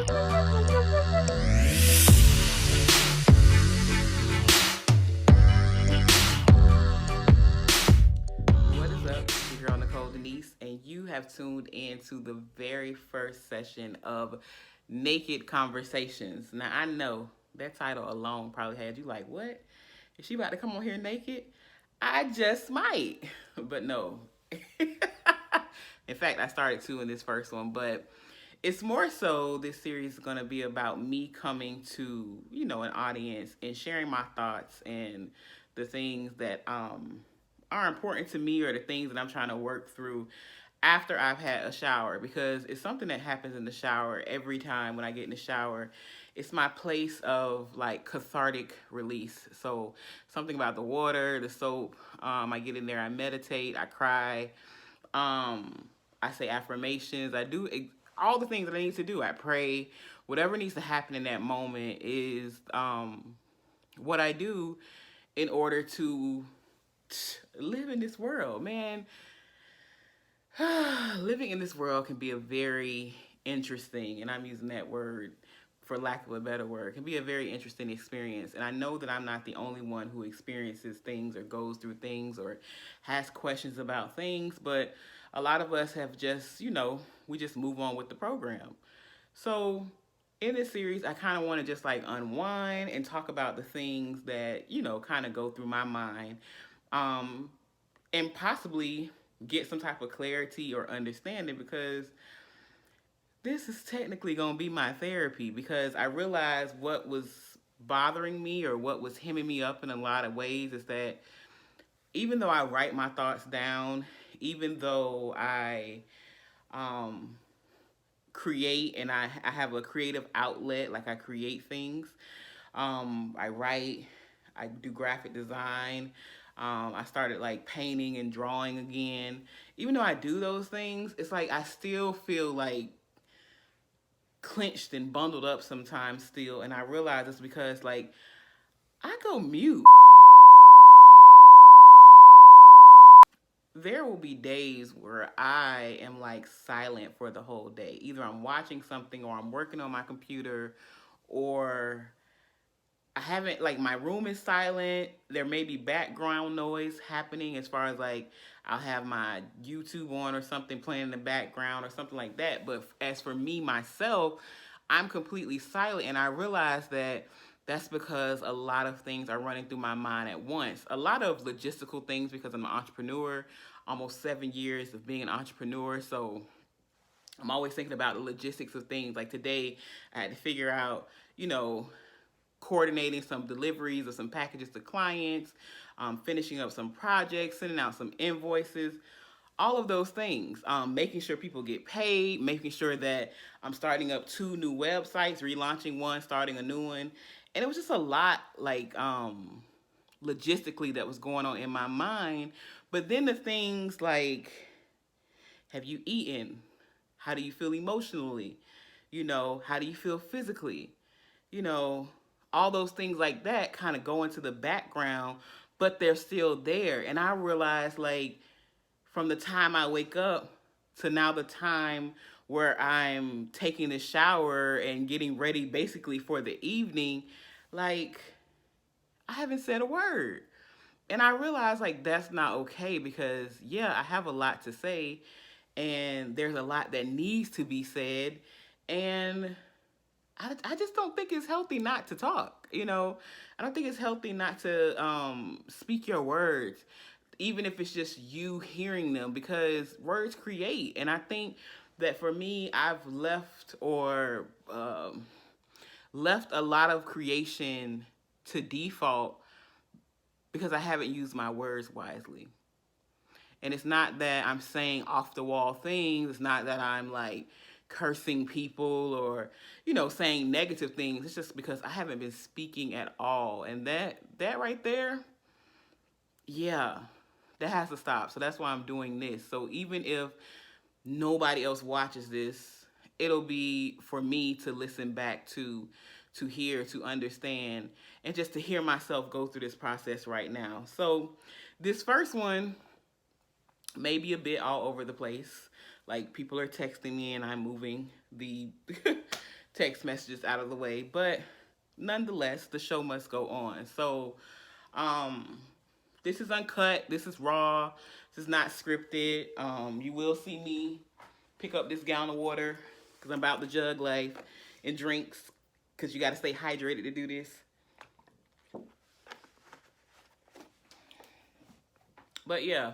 And you have tuned in to the very first session of Naked Conversations. Now, I know that title alone probably had you like, what? Is she about to come on here naked? I just might. But no. In fact, I started to in this first one, but it's more so this series is going to be about me coming to, an audience and sharing my thoughts and the things that are important to me or the things that I'm trying to work through after I've had a shower, because it's something that happens in the shower every time when I get in the shower. It's my place of like cathartic release. So something about the water, the soap, I get in there, I meditate, I cry, I say affirmations, I do all the things that I need to do. I pray. Whatever needs to happen in that moment is what I do in order to live in this world, man. Living in this world can be a very interesting, and I'm using that word for lack of a better word, can be a very interesting experience. And I know that I'm not the only one who experiences things or goes through things or has questions about things, but a lot of us have just, we just move on with the program. So in this series, I kind of want to just like unwind and talk about the things that, kind of go through my mind, and possibly get some type of clarity or understanding, because this is technically going to be my therapy, because I realized what was bothering me or what was hemming me up in a lot of ways is that even though I write my thoughts down, even though I create and I have a creative outlet, like I create things, I write, I do graphic design, I started like painting and drawing again. Even though I do those things, it's like I still feel like clenched and bundled up sometimes still. And I realize it's because like I go mute. There will be days where I am like silent for the whole day. Either I'm watching something or I'm working on my computer, or I haven't, like, my room is silent. There may be background noise happening as far as like I'll have my YouTube on or something playing in the background or something like that. But as for me, myself, I'm completely silent. And I realize that that's because a lot of things are running through my mind at once. A lot of logistical things, because I'm an entrepreneur, almost 7 years of being an entrepreneur. So I'm always thinking about the logistics of things. Like today, I had to figure out, coordinating some deliveries of some packages to clients, finishing up some projects, sending out some invoices, all of those things, making sure people get paid, making sure that I'm starting up 2 new websites, relaunching one, starting a new one. And it was just a lot, like, logistically that was going on in my mind. But then the things like, have you eaten? How do you feel emotionally? How do you feel physically? You know, all those things like that kind of go into the background, but they're still there. And I realize, like, from the time I wake up to now the time where I'm taking the shower and getting ready basically for the evening, like, I haven't said a word. And I realize, like, that's not okay, because, yeah, I have a lot to say and there's a lot that needs to be said. And I just don't think it's healthy not to talk. I don't think it's healthy not to speak your words, even if it's just you hearing them, because words create. And I think that for me, I've left a lot of creation to default because I haven't used my words wisely. And it's not that I'm saying off the wall things. It's not that I'm like cursing people or, saying negative things. It's just because I haven't been speaking at all. And that right there, yeah, that has to stop. So that's why I'm doing this. So even if nobody else watches this, it'll be for me to listen back to hear, to understand, and just to hear myself go through this process right now. So this first one may be a bit all over the place. Like, people are texting me and I'm moving the text messages out of the way. But nonetheless, the show must go on. So, um, this is uncut. This is raw. This is not scripted. You will see me pick up this gallon of water because I'm about to jug life and drinks because you got to stay hydrated to do this. But yeah,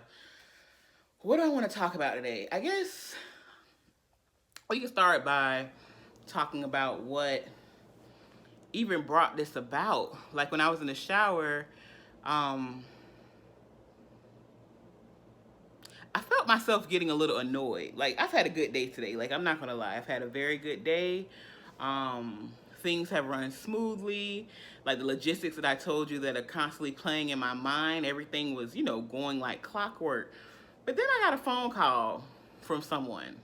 what do I want to talk about today? I guess we can start by talking about what even brought this about. Like when I was in the shower, um, I felt myself getting a little annoyed. Like I've had a good day today. Like I'm not gonna lie, I've had a very good day. Things have run smoothly. Like the logistics that I told you that are constantly playing in my mind, everything was, going like clockwork. But then I got a phone call from someone.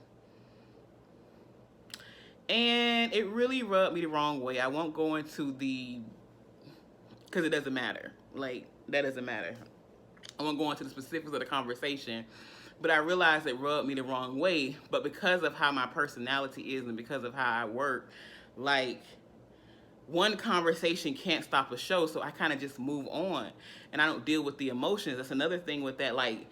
And it really rubbed me the wrong way. I won't go into because it doesn't matter. Like, that doesn't matter. I won't go into the specifics of the conversation. But I realized it rubbed me the wrong way. But because of how my personality is and because of how I work, like, one conversation can't stop a show. So I kind of just move on. And I don't deal with the emotions. That's another thing with that, like,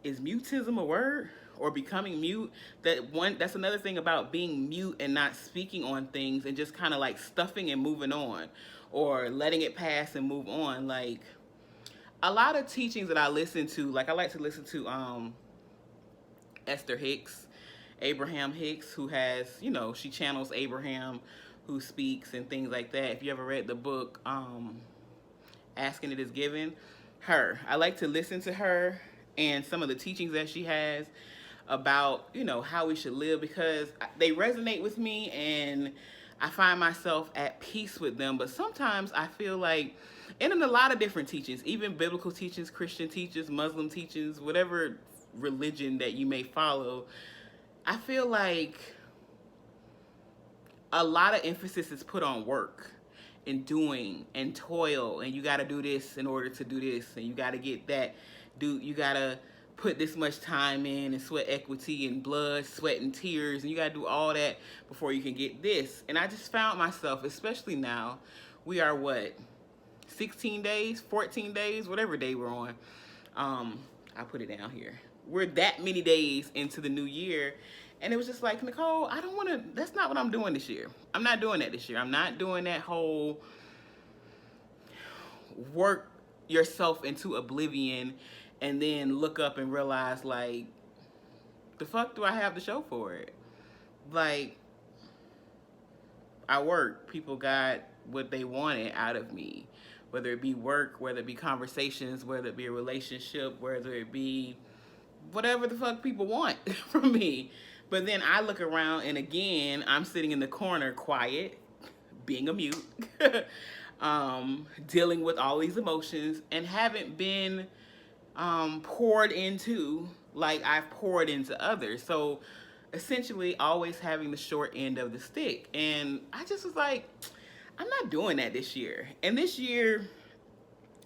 is mutism a word? Or becoming mute? That's another thing about being mute and not speaking on things and just kind of like stuffing and moving on, or letting it pass and move on. Like a lot of teachings that I listen to, like I like to listen to Esther Hicks, Abraham Hicks, who has, she channels Abraham who speaks and things like that. If you ever read the book Asking It Is Given, I like to listen to her and some of the teachings that she has about, how we should live, because they resonate with me and I find myself at peace with them. But sometimes I feel like, and in a lot of different teachings, even biblical teachings, Christian teachings, Muslim teachings, whatever religion that you may follow, I feel like a lot of emphasis is put on work and doing and toil, and you got to do this in order to do this, and you got to get that. You got to put this much time in and sweat equity and blood, sweat and tears, and you gotta do all that before you can get this. And I just found myself, especially now, we are 16 days, 14 days, whatever day we're on. I put it down here. We're that many days into the new year, and it was just like, Nicole, I don't want to, that's not what I'm doing this year. I'm not doing that this year. I'm not doing that whole work yourself into oblivion and then look up and realize, like, the fuck do I have to show for it? Like, I work. People got what they wanted out of me. Whether it be work, whether it be conversations, whether it be a relationship, whether it be whatever the fuck people want from me. But then I look around and again, I'm sitting in the corner quiet, being a mute, dealing with all these emotions and haven't been poured into like I've poured into others. So essentially always having the short end of the stick. And I just was like, I'm not doing that this year. And this year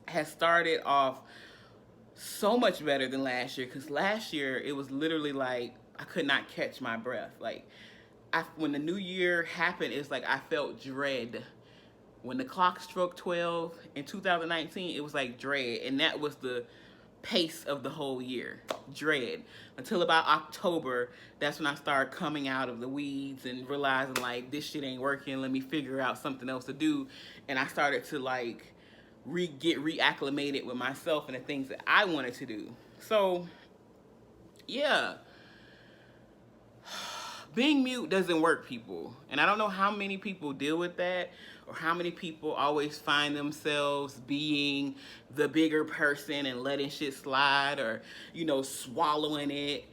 has started off so much better than last year, because last year it was literally like I could not catch my breath. Like when the new year happened, it's like I felt dread. When the clock struck 12 in 2019, it was like dread. And that was the pace of the whole year, dread, until about October. That's when I started coming out of the weeds and realizing, like, this shit ain't working, let me figure out something else to do. And I started to like get reacclimated with myself and the things that I wanted to do. So yeah, being mute doesn't work, people. And I don't know how many people deal with that, or how many people always find themselves being the bigger person and letting shit slide, or, swallowing it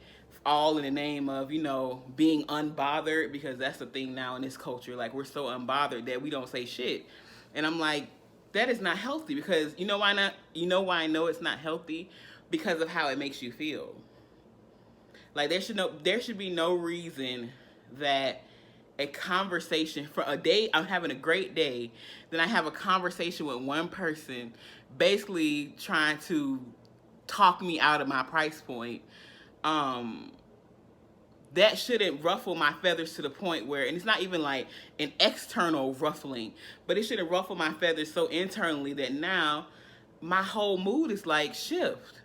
all in the name of, being unbothered, because that's the thing now in this culture. Like, we're so unbothered that we don't say shit. And I'm like, that is not healthy, because you know why not? You know why I know it's not healthy? Because of how it makes you feel. Like, there should be no reason that a conversation for a day, I'm having a great day, then I have a conversation with one person basically trying to talk me out of my price point, that shouldn't ruffle my feathers to the point where, and it's not even like an external ruffling, but it shouldn't ruffle my feathers so internally that now my whole mood is like shift.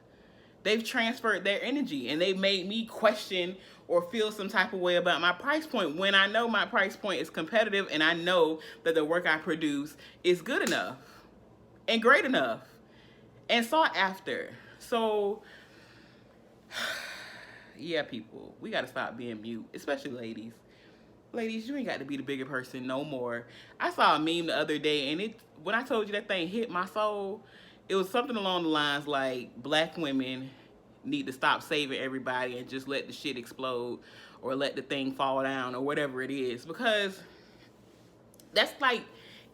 They've transferred their energy and they've made me question or feel some type of way about my price point when I know my price point is competitive and I know that the work I produce is good enough and great enough and sought after. So yeah, people, we got to stop being mute, especially ladies. Ladies, you ain't got to be the bigger person no more. I saw a meme the other day, and when I told you that thing hit my soul, it was something along the lines like black women need to stop saving everybody and just let the shit explode or let the thing fall down or whatever it is, because that's like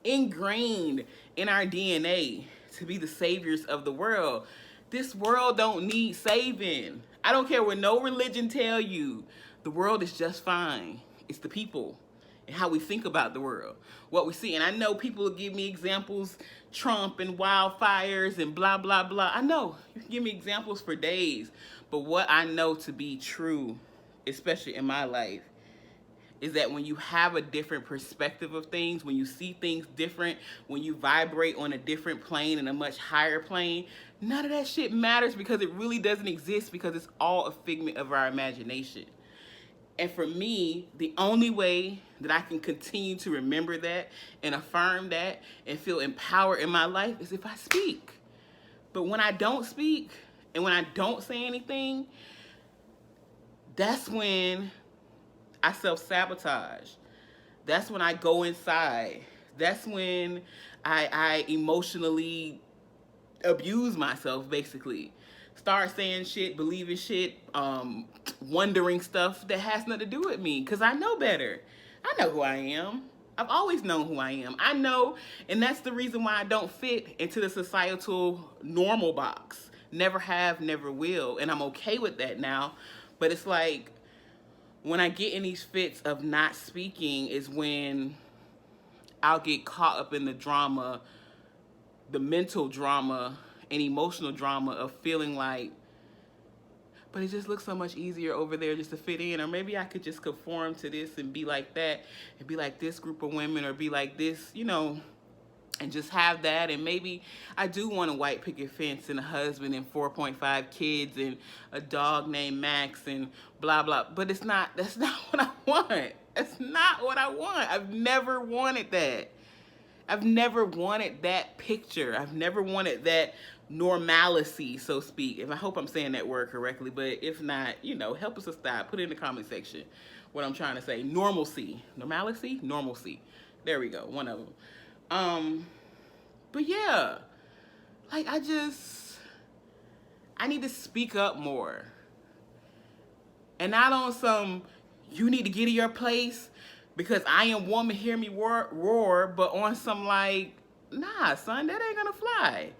ingrained in our DNA to be the saviors of the world. This world don't need saving. I don't care what no religion tell you. The world is just fine. It's the people and how we think about the world, what we see. And I know people will give me examples, Trump and wildfires and blah, blah, blah. I know you can give me examples for days, but what I know to be true, especially in my life, is that when you have a different perspective of things, when you see things different, when you vibrate on a different plane and a much higher plane, none of that shit matters, because it really doesn't exist, because it's all a figment of our imagination. And for me, the only way that I can continue to remember that and affirm that and feel empowered in my life is if I speak. But when I don't speak and when I don't say anything, that's when I self-sabotage. That's when I go inside. That's when I emotionally abuse myself, basically. Start saying shit, believing shit, wondering stuff that has nothing to do with me, because I know better. I know who I am. I've always known who I am. I know, and that's the reason why I don't fit into the societal normal box. Never have, never will, and I'm okay with that now. But it's like, when I get in these fits of not speaking is when I'll get caught up in the drama, the mental drama and emotional drama of feeling like, but it just looks so much easier over there just to fit in, or maybe I could just conform to this and be like that and be like this group of women, or be like this, you know, and just have that. And maybe I do want a white picket fence and a husband and 4.5 kids and a dog named Max and blah, blah. But that's not what I want. That's not what I want. I've never wanted that. I've never wanted that picture. I've never wanted that normalcy, so to speak. If I hope I'm saying that word correctly, but if not, you know, help us to stop. Put it in the comment section what I'm trying to say. Normalcy. Normalcy? Normalcy. There we go. One of them. But yeah, like I need to speak up more. And not on some, you need to get in your place because I am woman, hear me roar, but on some like, nah, son, that ain't gonna fly.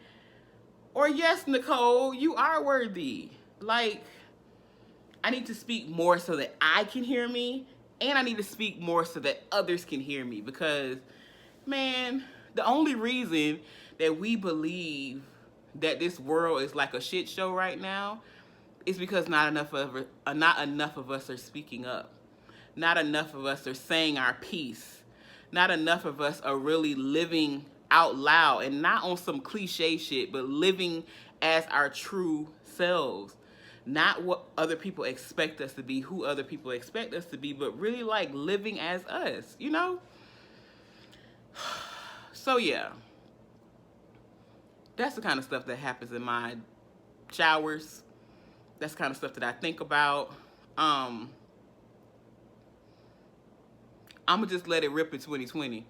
Or yes, Nicole, you are worthy. Like, I need to speak more so that I can hear me, and I need to speak more so that others can hear me, because man, the only reason that we believe that this world is like a shit show right now is because not enough of us are speaking up. Not enough of us are saying our piece. Not enough of us are really living out loud, and not on some cliche shit, but living as our true selves. Not what other people expect us to be, who other people expect us to be, but really like living as us, you know? So yeah, that's the kind of stuff that happens in my showers. That's the kind of stuff that I think about. I'm gonna just let it rip in 2020.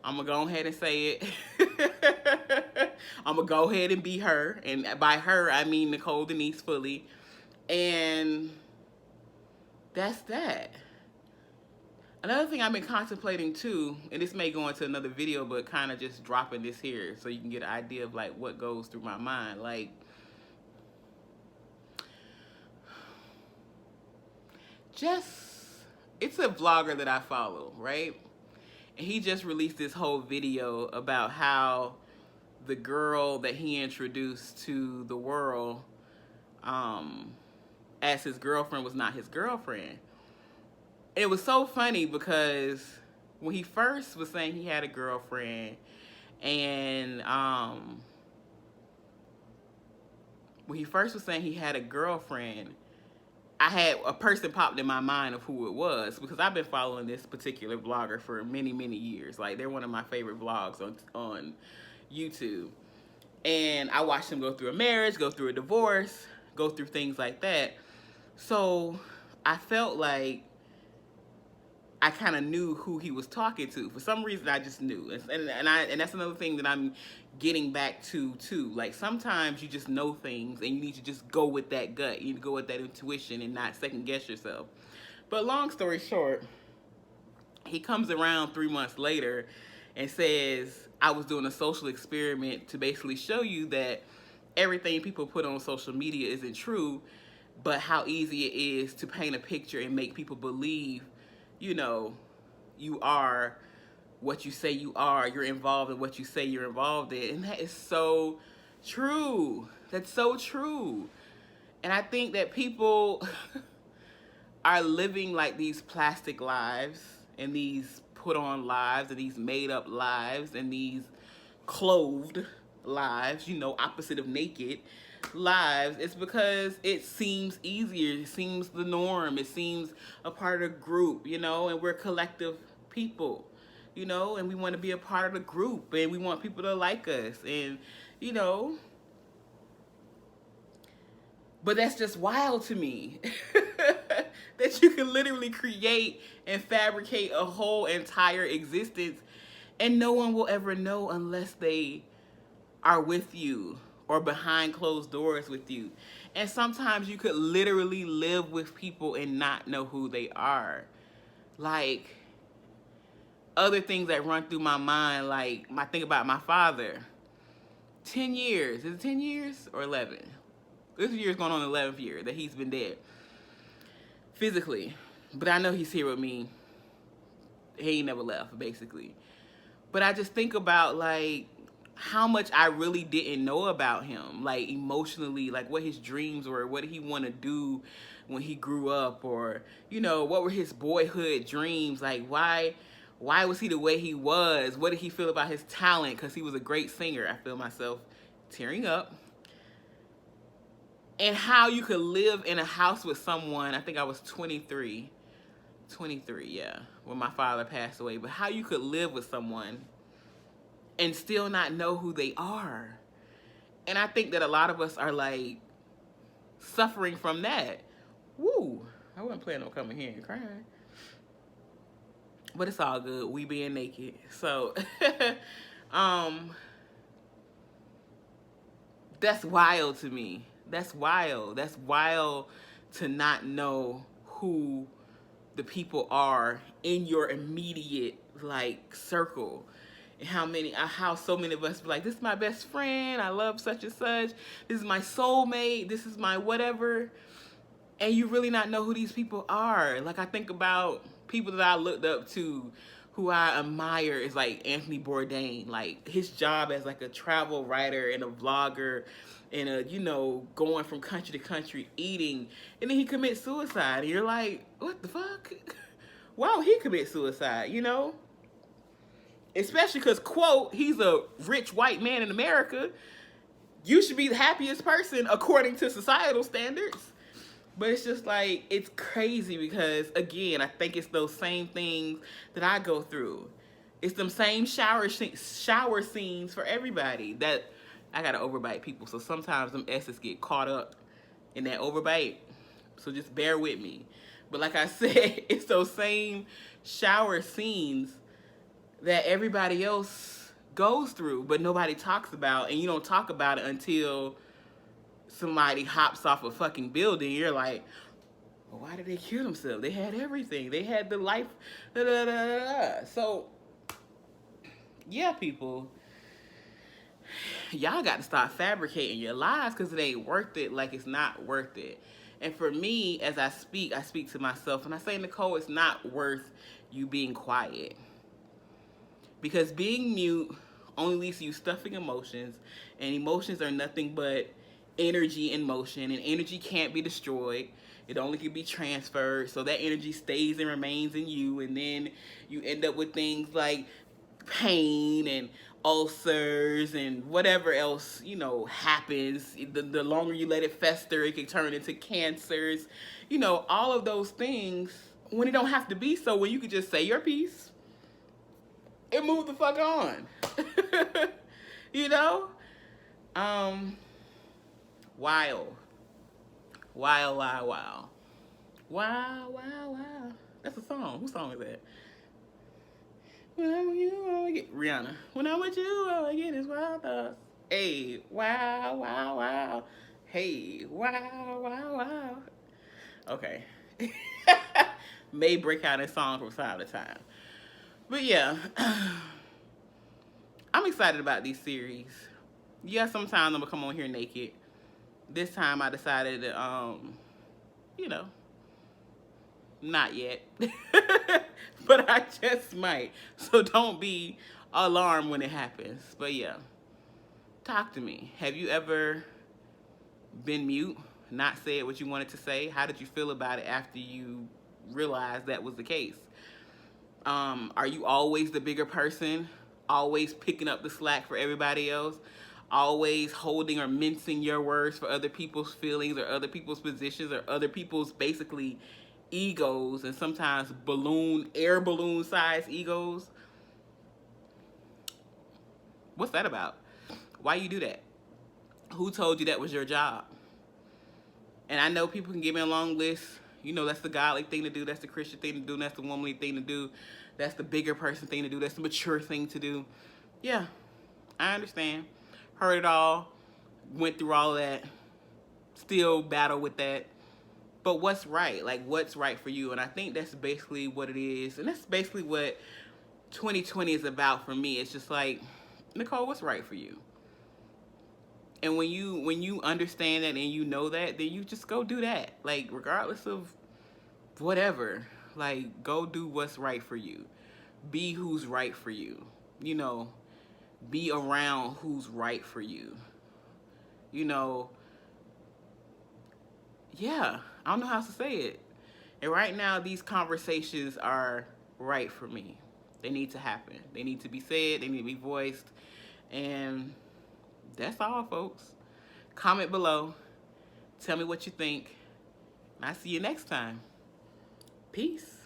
I'm gonna go ahead and say it. I'm gonna go ahead and be her, and by her I mean Nicole Denise fully, and that's that. Another thing I've been contemplating too, and this may go into another video, but kind of just dropping this here so you can get an idea of like what goes through my mind. Like, it's a vlogger that I follow, right? And he just released this whole video about how the girl that he introduced to the world as his girlfriend was not his girlfriend. And it was so funny because when he first was saying he had a girlfriend, and when he first was saying he had a girlfriend, I had a person popped in my mind of who it was, because I've been following this particular blogger for many, many years. Like, they're one of my favorite vlogs on YouTube. And I watched him go through a marriage, go through a divorce, go through things like that. So I felt like I kind of knew who he was talking to. For some reason, I just knew. And that's another thing that I'm getting back to, too. Like, sometimes you just know things, and you need to just go with that gut. You need to go with that intuition and not second guess yourself. But long story short, he comes around 3 months later and says, I was doing a social experiment to basically show you that everything people put on social media isn't true, but how easy it is to paint a picture and make people believe, you know, you are what you say you are. You're involved in what you say you're involved in. And that is so true. That's so true. And I think that people are living like these plastic lives, and these put on lives, and these made up lives, and these clothed lives, you know, opposite of naked lives. It's because it seems easier, it seems the norm, it seems a part of the group, you know, and we're collective people, you know, and we want to be a part of the group, and we want people to like us, and, you know, but that's just wild to me. That you can literally create and fabricate a whole entire existence, and no one will ever know unless they are with you or behind closed doors with you. And sometimes you could literally live with people and not know who they are. Like, other things that run through my mind, like, I think about my father. 10 years. Is it 10 years or 11? This year's going on the 11th year that he's been dead. Physically. But I know he's here with me. He ain't never left, basically. But I just think about, like, how much I really didn't know about him, like, emotionally, like what his dreams were, what did he want to do when he grew up, or, you know, what were his boyhood dreams, like, why was he the way he was, what did he feel about his talent, because he was a great singer. I feel myself tearing up. And how you could live in a house with someone. I think I was 23, yeah, when my father passed away. But how you could live with someone and still not know who they are. And I think that a lot of us are, like, suffering from that. Woo! I wasn't planning on coming here and crying. But it's all good. We being naked. So, that's wild to me. That's wild. That's wild to not know who the people are in your immediate, like, circle. And how so many of us be like, this is my best friend, I love such and such, this is my soulmate, this is my whatever. And you really not know who these people are. Like, I think about people that I looked up to, who I admire, is like Anthony Bourdain. Like, his job as like a travel writer and a vlogger, and you know, going from country to country eating, and then he commits suicide, and you're like, what the fuck? Why would he commit suicide, you know? Especially because, quote, he's a rich white man in America. You should be the happiest person according to societal standards. But it's just like, it's crazy because, again, I think it's those same things that I go through. It's them same shower scenes for everybody that I gotta overbite people. So sometimes them S's get caught up in that overbite. So just bear with me. But like I said, it's those same shower scenes that everybody else goes through, but nobody talks about. And you don't talk about it until somebody hops off a fucking building. You're like, well, why did they kill themselves? They had everything. They had the life. Da, da, da, da, da. So, yeah, people, y'all got to start fabricating your lives, because it ain't worth it. Like, it's not worth it. And for me, as I speak to myself, and I say, Nicole, it's not worth you being quiet. Because being mute only leads to you stuffing emotions, and emotions are nothing but energy in motion, and energy can't be destroyed. It only can be transferred. So that energy stays and remains in you. And then you end up with things like pain and ulcers and whatever else, happens. The longer you let it fester, it can turn into cancers. All of those things, when it don't have to be so, when you could just say your piece and move the fuck on. you know? Wild. Wild, wild, wild. Wow, wow, wow. That's a song. Whose song is that? When I'm with you, all I get Rihanna. When I'm with you, all I get is wild thoughts. Hey, wow, wow, wow. Hey, wow, wow, wow. Okay. May break out in song from time to time. But yeah, I'm excited about these series. Yeah, sometimes I'm gonna come on here naked. This time I decided to, you know, not yet. But I just might. So don't be alarmed when it happens. But yeah, talk to me. Have you ever been mute, not said what you wanted to say? How did you feel about it after you realized that was the case? Are you always the bigger person? Always picking up the slack for everybody else? Always holding or mincing your words for other people's feelings or other people's positions or other people's basically egos, and sometimes air balloon size egos? What's that about? Why you do that? Who told you that was your job? And I know people can give me a long list. That's the godly thing to do. That's the Christian thing to do. That's the womanly thing to do. That's the bigger person thing to do. That's the mature thing to do. Yeah, I understand. Heard it all. Went through all that. Still battle with that. But what's right? Like, what's right for you? And I think that's basically what it is. And that's basically what 2020 is about for me. It's just like, Nicole, what's right for you? And when you understand that and you know that, then you just go do that. Like, regardless of whatever, like, go do what's right for you. Be who's right for you. Be around who's right for you. Yeah, I don't know how else to say it. And right now, these conversations are right for me. They need to happen. They need to be said. They need to be voiced. And that's all, folks. Comment below. Tell me what you think. And I'll see you next time. Peace.